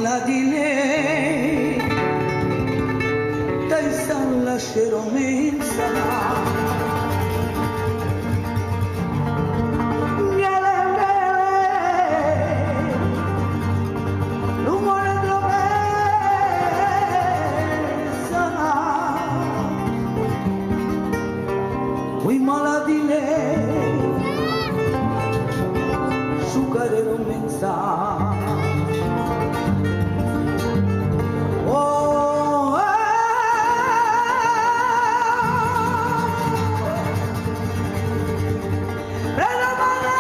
maladile dai san lascerò mensa Qui maladile sucarero mensa Oh Preda male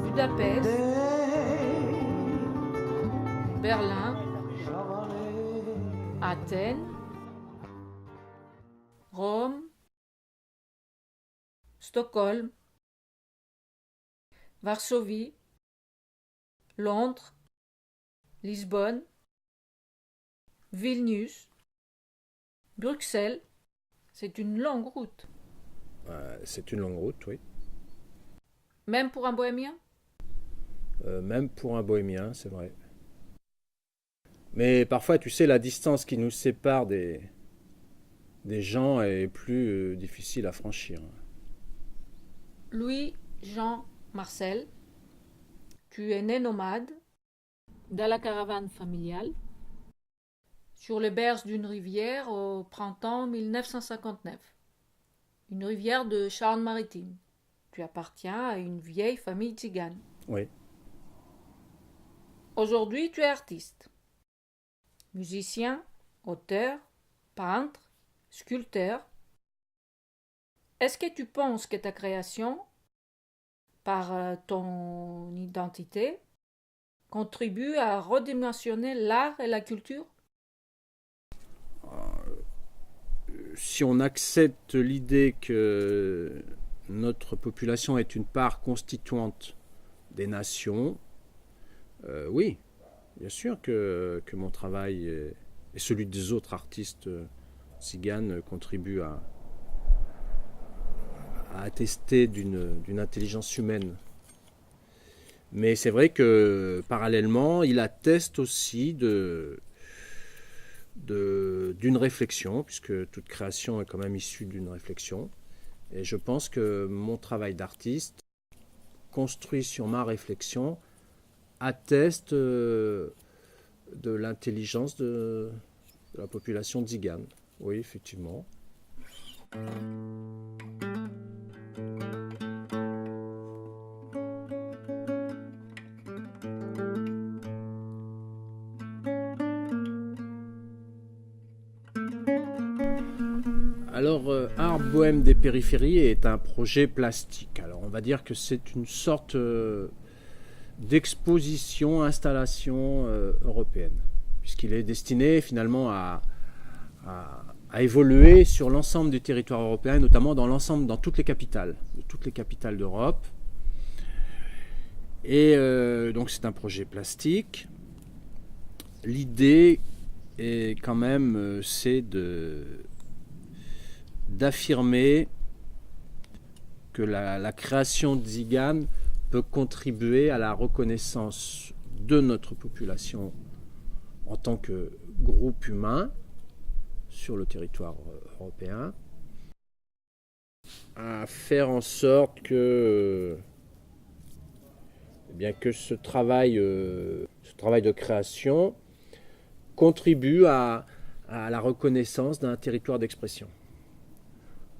Budapest, Berlin, Athènes, Rome, Stockholm, Varsovie, Londres, Lisbonne, Vilnius, Bruxelles. C'est une longue route. C'est une longue route, oui. Même pour un bohémien? Même pour un bohémien, c'est vrai. Mais parfois, tu sais, la distance qui nous sépare des gens est plus difficile à franchir. Louis-Jean Marcel, tu es né nomade dans la caravane familiale sur les berges d'une rivière au printemps 1959. Une rivière de Charente-Maritime. Tu appartiens à une vieille famille tzigane. Oui. Aujourd'hui, tu es artiste. Musicien, auteur, peintre, sculpteur. Est-ce que tu penses que ta création, par ton identité, contribue à redimensionner l'art et la culture? Si on accepte l'idée que notre population est une part constituante des nations, oui, bien sûr que mon travail et celui des autres artistes tziganes contribuent à attester d'une intelligence humaine. Mais c'est vrai que parallèlement, il atteste aussi d'une réflexion, puisque toute création est quand même issue d'une réflexion. Et je pense que mon travail d'artiste, construit sur ma réflexion, atteste de l'intelligence de la population tzigane. Oui, effectivement. Alors, Art Bohème des Périphéries est un projet plastique. Alors, on va dire que c'est une sorte d'exposition, installation européenne, puisqu'il est destiné finalement à évoluer sur l'ensemble du territoire européen, notamment dans toutes les capitales d'Europe. Et donc c'est un projet plastique. L'idée est quand même, c'est d'affirmer que la création tzigane peut contribuer à la reconnaissance de notre population en tant que groupe humain sur le territoire européen, à faire en sorte que, ce travail de création contribue à la reconnaissance d'un territoire d'expression.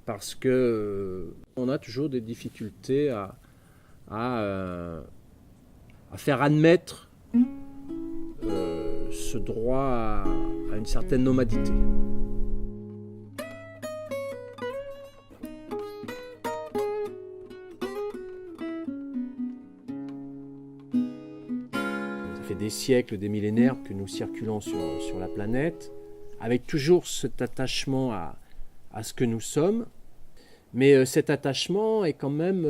Parce que on a toujours des difficultés à faire admettre ce droit à une certaine nomadité. fait des siècles, des millénaires que nous circulons sur la planète, avec toujours cet attachement à ce que nous sommes. Mais cet attachement est quand même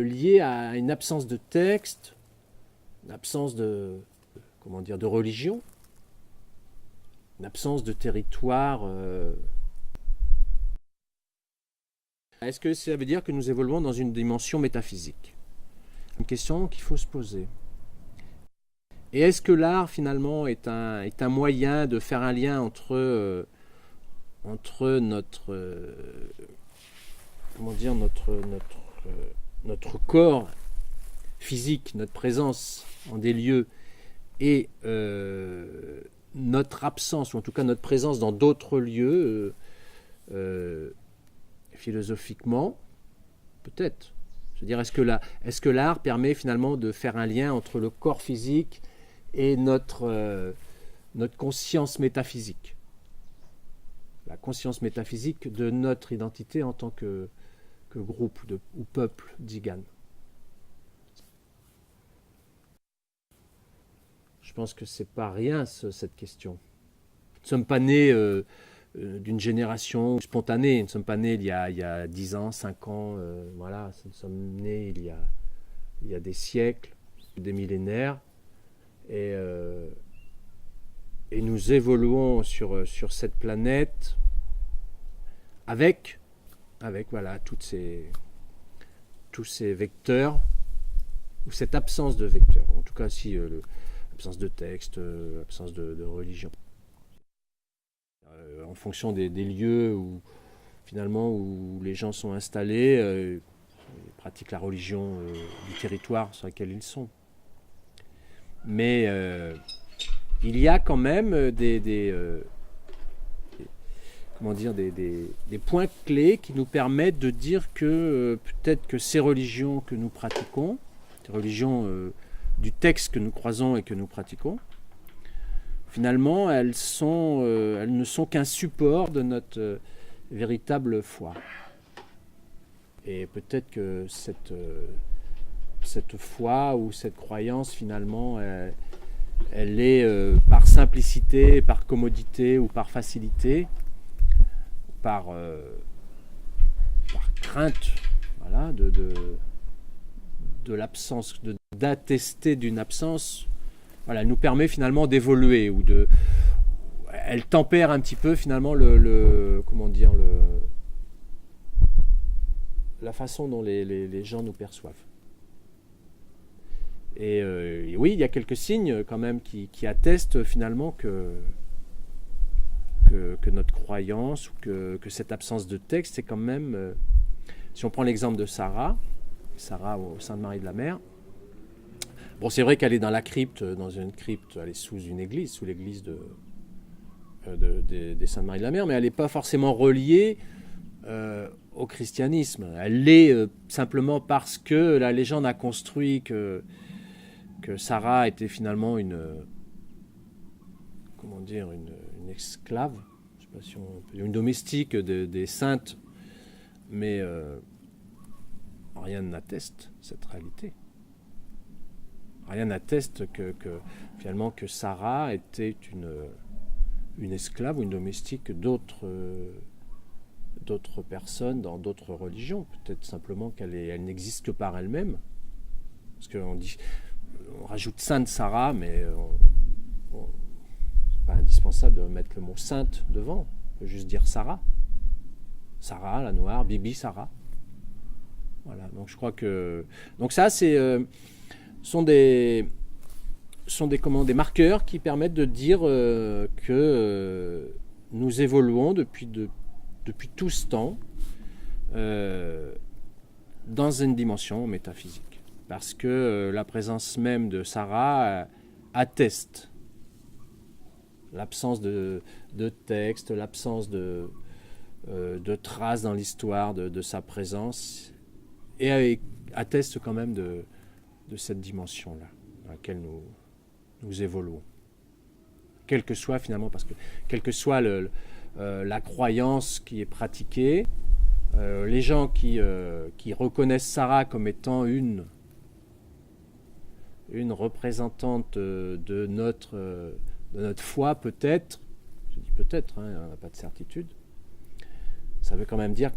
lié à une absence de texte, une absence de religion, une absence de territoire. Est-ce que ça veut dire que nous évoluons dans une dimension métaphysique ? Une question qu'il faut se poser. Et est-ce que l'art, finalement, est un moyen de faire un lien entre notre corps physique, notre présence en des lieux, et notre absence, ou en tout cas notre présence dans d'autres lieux, philosophiquement, peut-être. Je veux dire, est-ce que l'art permet finalement de faire un lien entre le corps physique et notre conscience métaphysique, la conscience métaphysique de notre identité en tant que groupe ou peuple d'Igan. Je pense que c'est pas rien cette question. Nous ne sommes pas nés d'une génération spontanée, nous ne sommes pas nés il y a 10 ans, 5 ans, voilà, nous sommes nés il y a des siècles, des millénaires, et nous évoluons sur cette planète avec voilà, tous ces vecteurs, ou cette absence de vecteurs, en tout cas si l'absence de texte, l'absence de religion. En fonction des lieux où les gens sont installés, ils pratiquent la religion du territoire sur lequel ils sont. Mais il y a quand même des points clés qui nous permettent de dire que peut-être que ces religions que nous pratiquons, ces religions du texte que nous croisons et que nous pratiquons, finalement, elles ne sont qu'un support de notre véritable foi. Et peut-être que cette foi ou cette croyance, finalement, elle est par simplicité, par commodité ou par facilité, par crainte, voilà, de l'absence, d'attester d'une absence. Voilà, elle nous permet finalement d'évoluer, elle tempère un petit peu finalement la façon dont les gens nous perçoivent. Et oui, il y a quelques signes quand même qui attestent finalement que notre croyance ou que cette absence de texte, c'est quand même, si on prend l'exemple de Sarah au Sainte Marie de la Mer. Bon, c'est vrai qu'elle est dans une crypte, elle est sous l'église des Saintes Marie de la Mer, mais elle n'est pas forcément reliée au christianisme. Elle l'est simplement parce que la légende a construit que Sarah était finalement une esclave, je sais pas si on peut dire, une domestique des saintes, mais rien n'atteste cette réalité. Rien n'atteste que finalement que Sarah était une esclave ou une domestique d'autres personnes dans d'autres religions. Peut-être simplement qu'elle n'existe que par elle-même. Parce qu'on rajoute Sainte Sarah, mais c'est pas indispensable de mettre le mot Sainte devant. On peut juste dire Sarah. Sarah, la noire, Bibi Sarah. Voilà, donc je crois que... Donc ça, sont des marqueurs qui permettent de dire que nous évoluons depuis tout ce temps dans une dimension métaphysique. Parce que la présence même de Sarah atteste l'absence de texte, l'absence de traces dans l'histoire de sa présence, et atteste quand même de cette dimension-là dans laquelle nous évoluons. Quelle que soit la croyance qui est pratiquée, les gens qui reconnaissent Sarah comme étant une une représentante de notre foi, peut-être, je dis peut-être, hein, on n'a pas de certitude, ça veut quand même dire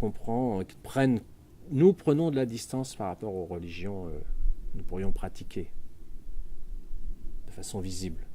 nous prenons de la distance par rapport aux religions que nous pourrions pratiquer de façon visible.